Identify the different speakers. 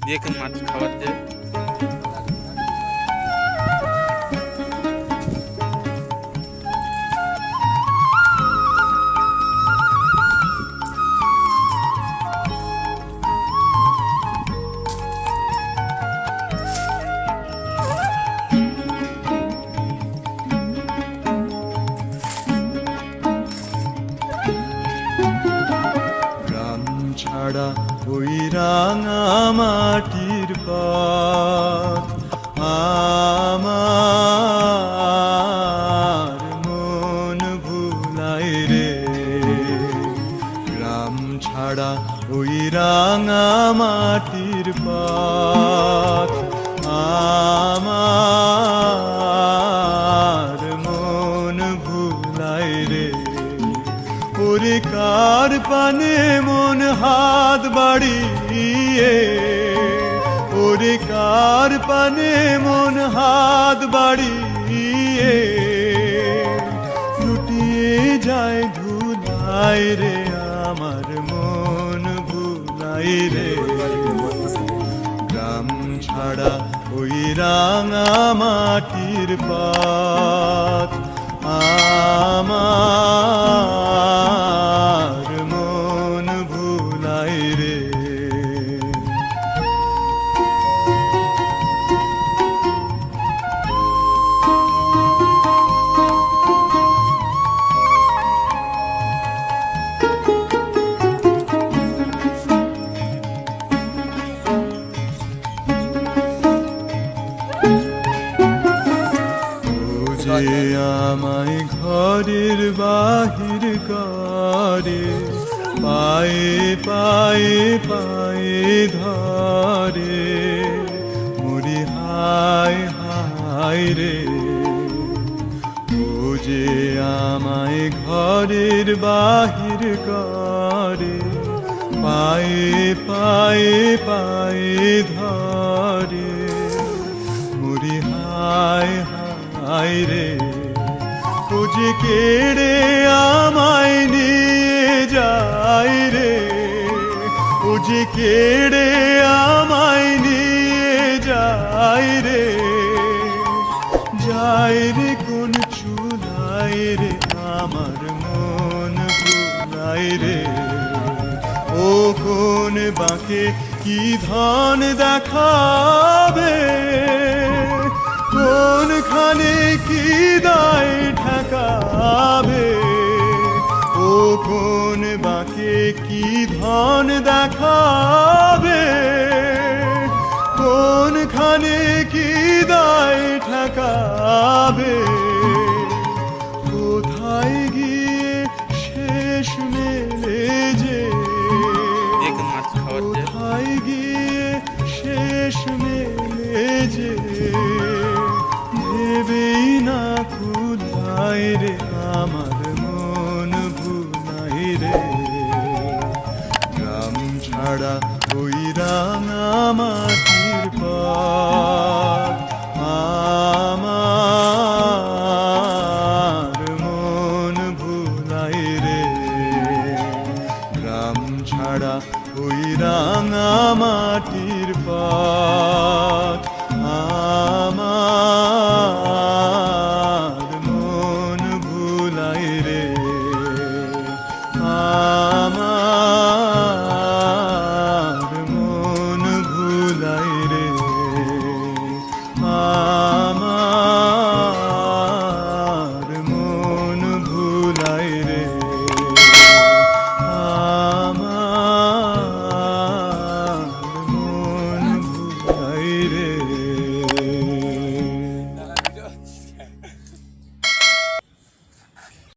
Speaker 1: দিয়ে মাছ খাবার দিয়ে
Speaker 2: ছাড়া ওই রাঙা মাটির পথ আমার মন ভুলাই রে। গ্রাম ছাড়া ওই রাঙা মাটির পথ আমার মন ভুলাই রে। ওরে কার পানে মন হাত বাড়িয়ে, ওরে কার পানে মন হাত বাড়িয়ে লুটিয়ে যায় ধুলাই রে। আমার মন ভুলাই রে। গ্রাম ছাড়া ওই রাঙা মাটির পথ আমার মন ভুলাই রে। যে আমায় ঘরের বাহির করে, পায়ে পায়ে পায়ে ধরে, মরি হায় হায় রে। ও যে আমায় ঘরের বাহির করে, পায়ে পায়ে পায়ে ধরে, মরি হায় হায় রে। ও যে কেড়ে আমায় নিয়ে যায় রে, ও যে কেড়ে আমায় নিয়ে যায় রে। যায় রে কোন চুলাই রে, আমার মন ভুলাই রে। ও কোন বাঁকে কি ধন দেখাবে, কোনখানে কি দায় ঠেকাবে। ও কোন বাঁকে কি ধন দেখাবে, কোনখানে কি দায় ঠেকাবে। কোথায় গিয়ে শেষ মেলে যে, কোথায় গিয়ে শেষ মেলে যে, ভেবেই না খুদাই রে। আমার মন ভুলাই রে। গ্রাম ছাড়া ওই রাঙা মাটির পথ